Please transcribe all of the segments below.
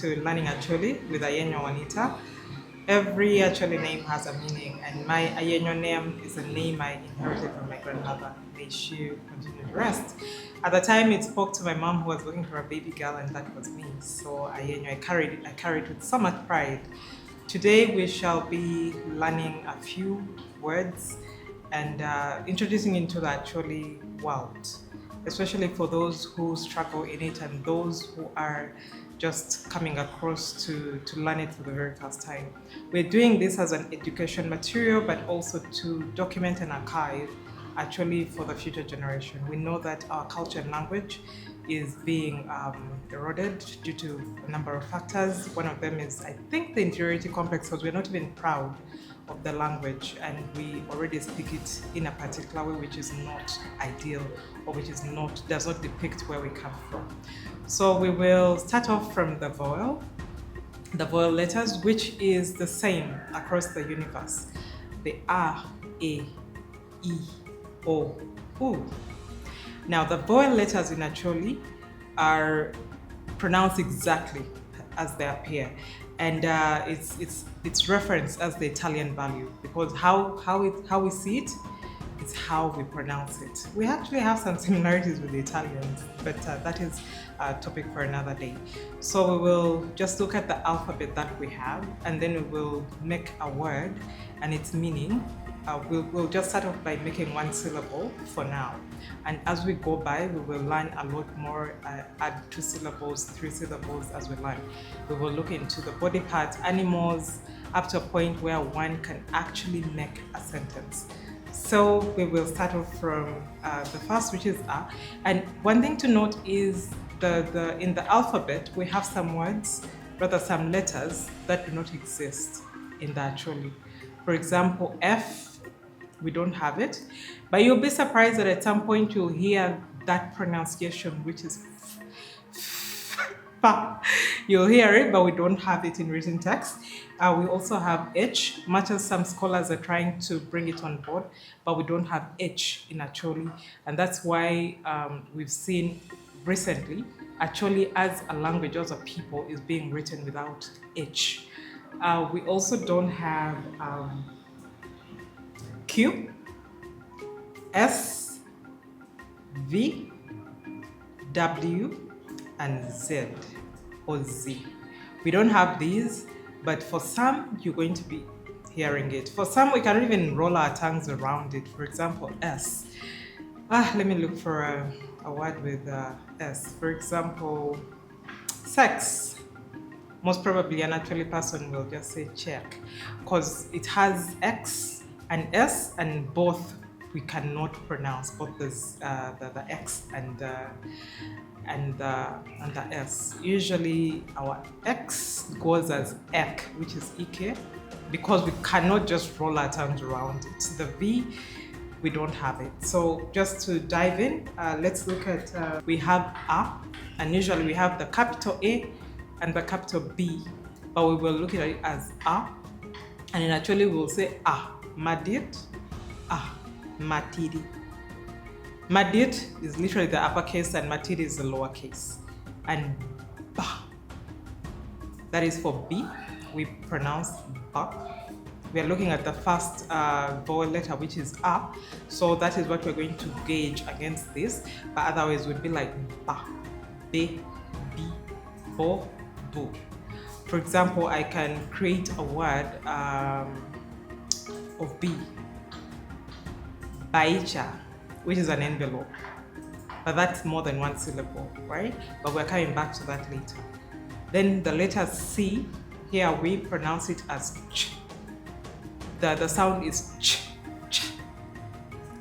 to Learning Acholi with AYENYO Juanita. Every Acholi name has a meaning, and my AYENYO name is a name I inherited from my grandmother. May she continue to rest. At the time, it spoke to my mom who was looking for a baby girl, and that was me. So AYENYO, I carried it with so much pride. Today, we shall be learning a few words and introducing into the Acholi world, especially for those who struggle in it and those who are just coming across to learn it for the very first time. We're doing this as an education material, but also to document and archive actually for the future generation. We know that our culture and language is being eroded due to a number of factors. One of them is, I think, the inferiority complex, because we're not even proud of the language and we already speak it in a particular way which is not ideal or which does not depict where we come from. So we will start off from the vowel letters, which is the same across the universe. The A, E, I, O, U. Now the vowel letters in Acholi are pronounced exactly as they appear, and it's referenced as the Italian value, because how we see it is how we pronounce it. We actually have some similarities with the Italians, but that is a topic for another day. So we will just look at the alphabet that we have, and then we will make a word and its meaning. We'll just start off by making one syllable for now. And as we go by, we will learn a lot more, add 2 syllables, 3 syllables as we learn. We will look into the body parts, animals, up to a point where one can actually make a sentence. So we will start off from the first, which is A. And one thing to note is in the alphabet, we have some words, rather some letters that do not exist in the Acholi. For example, F, we don't have it, but you'll be surprised that at some point you'll hear that pronunciation, which is fa. You'll hear it, but we don't have it in written text. We also have H, much as some scholars are trying to bring it on board, but we don't have H in Acholi, and that's why we've seen recently Acholi as a language, as a people, is being written without H. We also don't have Q, S, V, W, and Z or Z. We don't have these, but for some, you're going to be hearing it. For some, we can even roll our tongues around it. For example, S. Let me look for a word with S. For example, sex. Most probably an Acholi person will just say check, because it has X and S, and both we cannot pronounce, both the X and the S. Usually our X goes as ek, which is Ike, because we cannot just roll our tongues around it. The V, we don't have it. So just to dive in, let's look at, we have A, and usually we have the capital A and the capital B, but we will look at it as A, and then actually we'll say A, Madid, A, Matidi. Madid is literally the uppercase and Matidi is the lowercase. And Ba, that is for B, we pronounce Ba. We are looking at the first vowel letter, which is A, so that is what we're going to gauge against this, but otherwise it would be like Ba, Be, Bi, Bo, Bu. For example, I can create a word of B, Baicha, which is an envelope, but that's more than one syllable, right? But we're coming back to that later. Then the letter C, here we pronounce it as ch. The sound is ch, ch.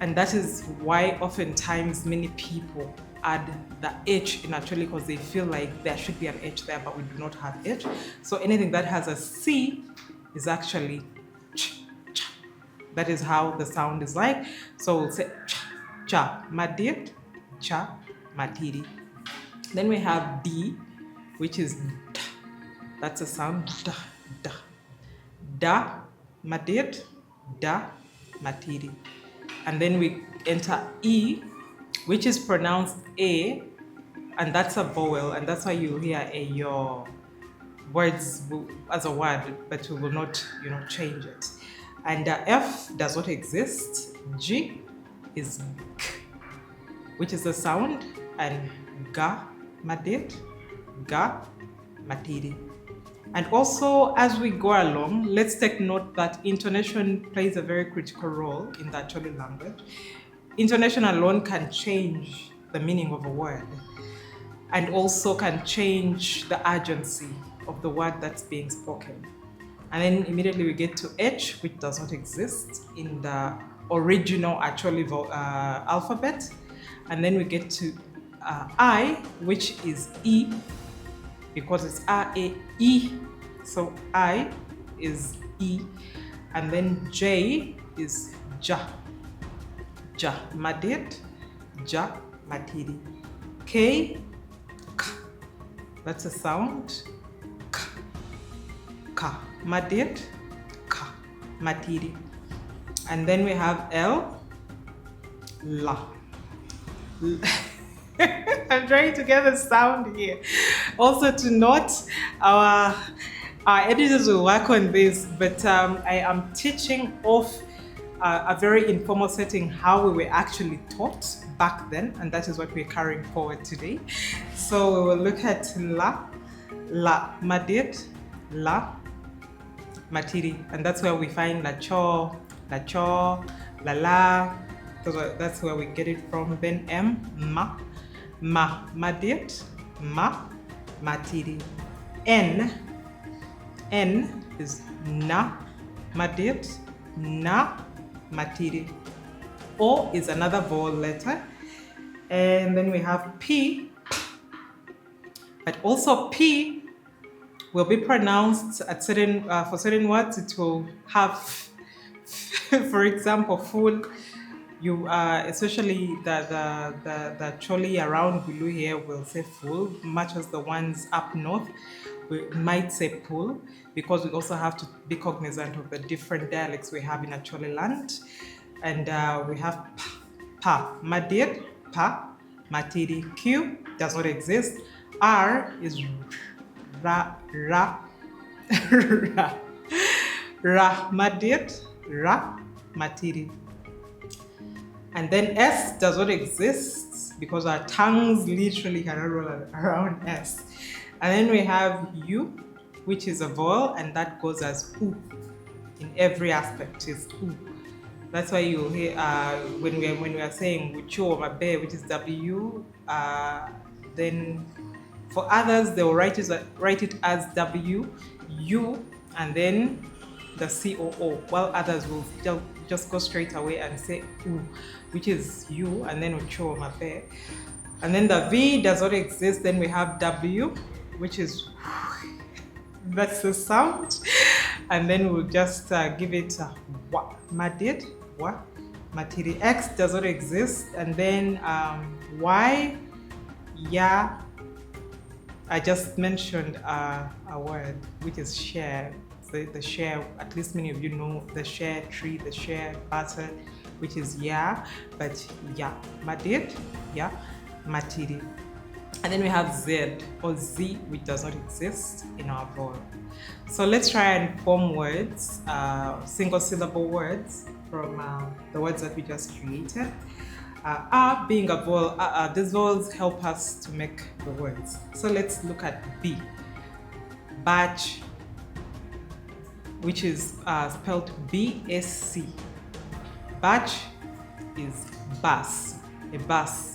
And that is why oftentimes many people add the H in Acholi, because they feel like there should be an H there, but we do not have H. So anything that has a C is actually ch, ch. That is how the sound is like. So we'll say ch, cha, madid, cha, matiri. Then we have D, which is da. That's a sound, da, da. Da, madid, da, matiri. And then we enter E, which is pronounced A, and that's a vowel, and that's why you hear a yo. words as a word, but we will not, change it. And F does not exist. G is k, which is the sound, and ga madid, ga matiri. And also, as we go along, let's take note that intonation plays a very critical role in the Acholi language. Intonation alone can change the meaning of a word, and also can change the urgency of the word that's being spoken. And then immediately we get to H, which does not exist in the original Acholi alphabet. And then we get to I, which is E, because it's R-A-E. So I is E. And then J is Ja. Ja madid, Ja matidi. K, K. That's a sound. K. K madid, K matidi. And then we have L, La. I'm trying to get the sound here. Also to note, our editors will work on this, but I am teaching off a very informal setting how we were actually taught back then, and that is what we're carrying forward today. So we will look at La, La madid, La matiri, and that's where we find La cho, La la. That's where we get it from. Then M, Ma, Ma madid, Ma matiri. N is Na madid, Na matiri. O is another vowel letter. And then we have P, but also P will be pronounced at for certain words. It will have, for example, full. You especially the Choli around Bulu here will say full, much as the ones up north we might say pull, because we also have to be cognizant of the different dialects we have in Acholi land. And we have pa, madid, pa, matidi. Q does not exist. R is ra, ra, ra madid, ra matidi. And then S does not exist because our tongues literally cannot roll around S. And then we have U, which is a vowel, and that goes as U in every aspect, is U. That's why you hear when we are saying Wucho Mabe, which is W, then for others they will write it as W, U, and then the COO, while others will just go straight away and say U, which is U, and then Wucho Mabe. And then the V does not exist. Then we have W, which is that's the sound, and then we'll just give it Wa madid, Wa matiri. X does not exist. And then Y, Ya. I just mentioned a word which is share. So the share, at least many of you know the share tree, the share butter, which is Ya, but Ya madid, Ya matiri. And then we have Z or Z, which does not exist in our vowel. So let's try and form words, single syllable words from the words that we just created. R being a vowel, these vowels help us to make the words. So let's look at B. Batch, which is spelled B-S-C. Batch is bus, a bus.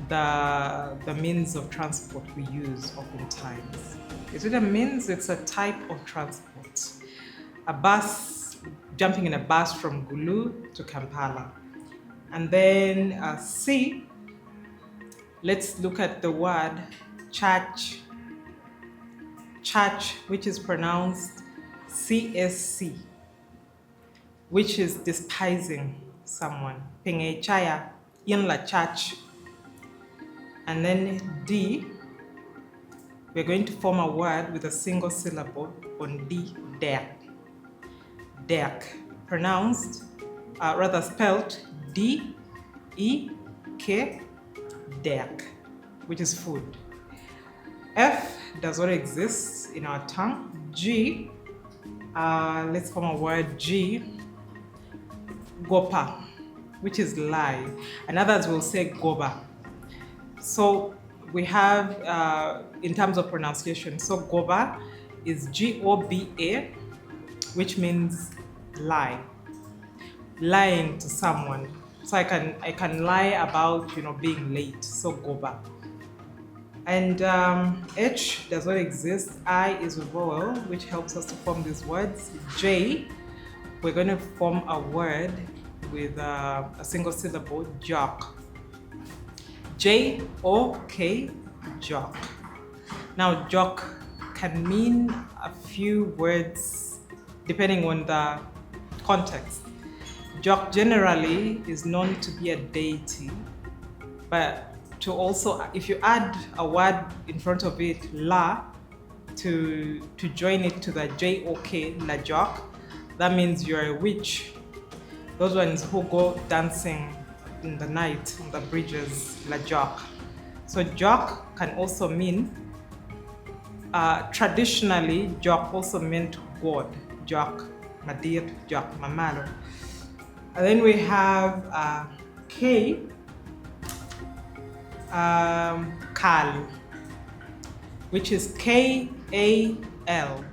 The means of transport we use oftentimes. Is it a means? It's a type of transport. A bus, jumping in a bus from Gulu to Kampala. And then C, let's look at the word church. Church, which is pronounced CSC, which is despising someone. Penge chaya, in la church. And then D, we're going to form a word with a single syllable on D, derk. Derk, pronounced, rather spelled D-E-K, derk, which is food. F does not exist in our tongue. G, let's form a word. G, gopa, which is lie, and others will say goba. So we have, in terms of pronunciation, so goba is Goba, which means lie, lying to someone. So I can lie about being late. So goba. And H does not exist. I is a vowel, which helps us to form these words. J, we're going to form a word with a single syllable, jock. J-O-K, jock. Now, jock can mean a few words depending on the context. Jock generally is known to be a deity, but to also, if you add a word in front of it, la, to join it to the J-O-K, la jock, that means you're a witch. Those ones who go dancing in the night on the bridges, la jock. So jock can also mean, traditionally, jock also meant God. Jock, madir, jock, mamalo. And then we have K, Kal, which is K-A-L.